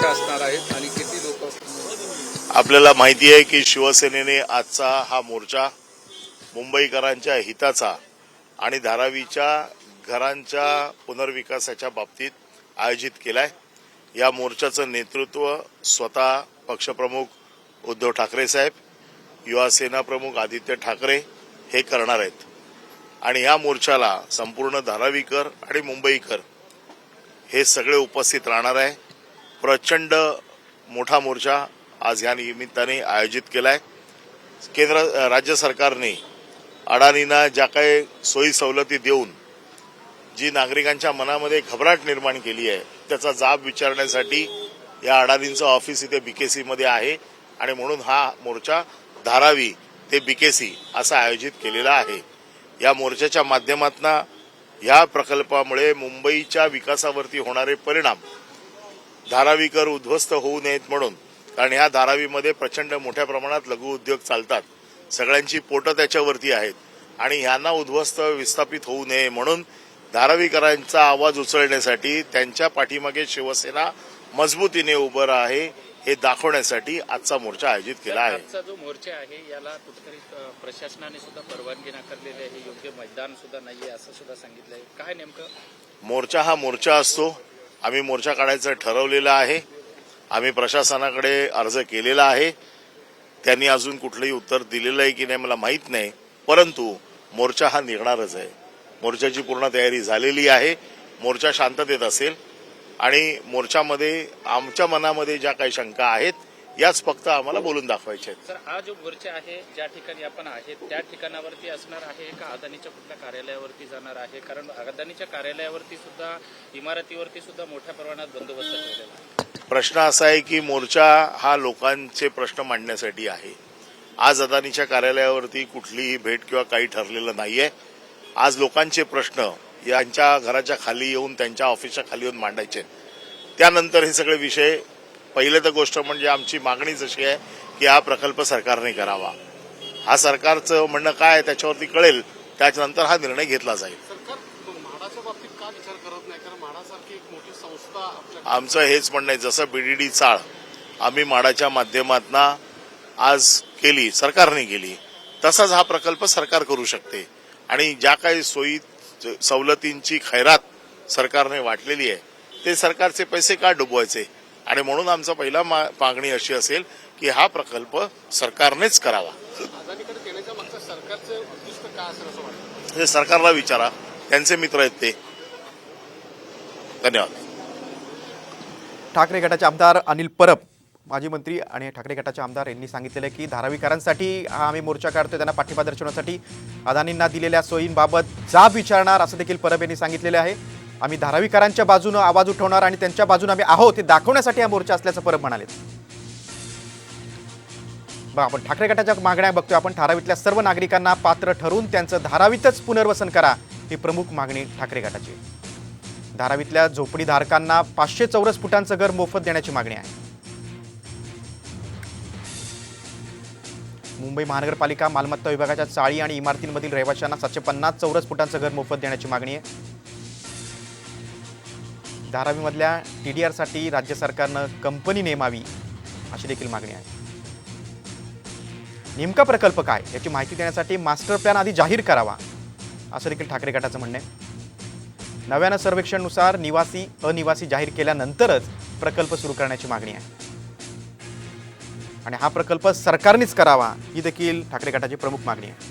असणार आहेत आणि किती लोक? आपल्याला माहिती आहे की शिवसेनेने आजचा हा मोर्चा मुंबईकरांच्या हिताचा आणि धारावीच्या घरांच्या पुनर्विकासाच्या बाबतीत आयोजित केलाय। या मोर्चाचं नेतृत्व स्वतः पक्षप्रमुख उद्धव ठाकरे साहेब, युवा सेना प्रमुख आदित्य ठाकरे हे करणार आहेत आणि या मोर्चाला संपूर्ण धारावीकर आणि मुंबईकर हे सगळे उपस्थित राहणार आहे। प्रचंड मोठा मोर्चा आज या निमित्ताने आयोजित केलाय। राज्य सरकारने अडाणींना ज्या काही सोयी सवलती देऊन जी नागरिकांच्या मनामध्ये घबराट निर्माण केली आहे त्याचा जाब विचारण्यासाठी या अडाणींचं ऑफिस इथे बीकेसी मध्ये आहे आणि म्हणून हा मोर्चा धारावी ते बीकेसी असा आयोजित केलेला आहे। या मोर्चाच्या माध्यमातून या प्रकल्पामुळे मुंबईच्या विकासावरती होणारे परिणाम धारावीकर उद्ध्वस्त होऊ नयेत म्हणून, कारण या धारावीमध्ये प्रचंड मोठ्या प्रमाणात लघु उद्योग चालतात, सगळ्यांची पोटं त्याच्यावरती आहेत आणि यांना उद्ध्वस्त विस्थापित होऊ नये म्हणून धारावीकरांचा आवाज उचलण्यासाठी त्यांच्या पाठीमागे शिवसेना मजबूतीने उभं आहे हे दाखवण्यासाठी आजचा मोर्चा आयोजित केला आहे। आजचा जो मोर्चा आहे याला कुठेतरी प्रशासनाने सुद्धा परवानगी नाकारलेली आहे, योग्य मैदान सुद्धा नाहीये असं सुद्धा सांगितलंय। काय नेमकं? मोर्चा हा मोर्चा असतो, आम्ही मोर्चा काढायचं ठरवलेलं आहे, आम्ही प्रशासनाकडे अर्ज केलेला आहे, त्यांनी अजून कुठलंही उत्तर दिलेलं आहे की नाही मला माहित नाही, परंतु मोर्चा हा निघणारच आहे। मोर्चाची पूर्ण तयारी झालेली आहे। मोर्चा शांततेत असेल आणि मोर्चामध्ये आमच्या मनामध्ये ज्या काही शंका आहेत याच फक्त आम्हाला बोलून दाखवायच्या आहेत। सर, हा जो मोर्चा आहे ज्या ठिकाणी आपण आहे त्या ठिकाणावरती असणार आहे का अदानीच्या कुठल्या कार्यालयावरती जाणार आहे? कारण अदानीच्या कार्यालयावरती सुद्धा इमारतीवरती सुद्धा मोठ्या प्रमाणात बंदोबस्त ठेवलेला आहे। प्रश्न असा आहे की मोर्चा हा लोकांचे प्रश्न मांडण्यासाठी आहे। आज अदानीच्या कार्यालयावरती कुठलीही भेट किंवा काही ठरलेलं नाहीये। आज लोकांचे प्रश्न यांच्या घराच्या खाली येऊन त्यांच्या ऑफिसच्या खाली येऊन मांडायचे, त्यानंतर हे सगळे विषय। पहिलं तर गोष्ट म्हणजे आमची मागणीच अशी आहे की हा प्रकल्प सरकारने करावा। हा सरकारचं म्हणणं काय आहे त्याच्यावरती कळेल, त्याच्यानंतर हा निर्णय घेतला जाईल। म्हाडाच्या बाबतीत का विचार करत नाही? कारण म्हाडासारखी एक मोठी संस्था आमचं हेच म्हणणं आहे, जसं बीडीडी चाळ आम्ही म्हाडाच्या माध्यमातून आज केली, सरकारने केली, तसाच हा प्रकल्प सरकार करू शकते आणि ज्या काही सोयी सवलतींची खैरात सरकारने वाटलेली आहे ते सरकारचे पैसे का डुबवायचे आणि म्हणून आमचा पहिला मागणी अशी असेल की हा प्रकल्प सरकारनेच करावा। अदानीकडे देण्याच्या मागचं सरकारचं उद्दिष्ट काय असेल असं वाटतं? हे सरकारला विचारा, त्यांचे मित्र आहेत ते। धन्यवाद। ठाकरे गटाचे आमदार अनिल परब, माजी मंत्री आणि ठाकरे गटाचे आमदार यांनी सांगितलेलं आहे की धारावीकरांसाठी हा आम्ही मोर्चा काढतोय, त्यांना पाठिंबा दर्शवण्यासाठी अदानींना दिलेल्या सोयींबाबत जाब विचारणार असं देखील परब यांनी सांगितलेलं आहे। आम्ही धारावीकरांच्या बाजूनं आवाज उठवणार आणि त्यांच्या बाजूनं आम्ही आहोत हे दाखवण्यासाठी हा मोर्चा असल्याचं परब म्हणाले। बघा, आपण ठाकरे गटाच्या मागण्या बघतोय, आपण धारावीतल्या सर्व नागरिकांना पात्र ठरवून त्यांचं धारावीतच पुनर्वसन करा ही प्रमुख मागणी ठाकरे गटाची। धारावीतल्या झोपडीधारकांना 500 चौरस फुटांचं घर मोफत देण्याची मागणी आहे। मुंबई महानगरपालिका मालमत्ता विभागाच्या चाळी आणि इमारतींमधील रहिवाशांना 750 चौरस फुटांचं घर मोफत देण्याची मागणी आहे। धारावीमधल्या टीडीआरसाठी राज्य सरकारनं कंपनी नेमावी अशी देखील मागणी आहे। नेमका प्रकल्प काय याची माहिती देण्यासाठी मास्टर प्लॅन आधी जाहीर करावा असं देखील ठाकरे गटाचं म्हणणं आहे। नव्यानं सर्वेक्षणानुसार निवासी अनिवासी जाहीर केल्यानंतरच प्रकल्प सुरू करण्याची मागणी आहे आणि हा प्रकल्प सरकारनेच करावा ही देखील ठाकरे गटाची प्रमुख मागणी आहे।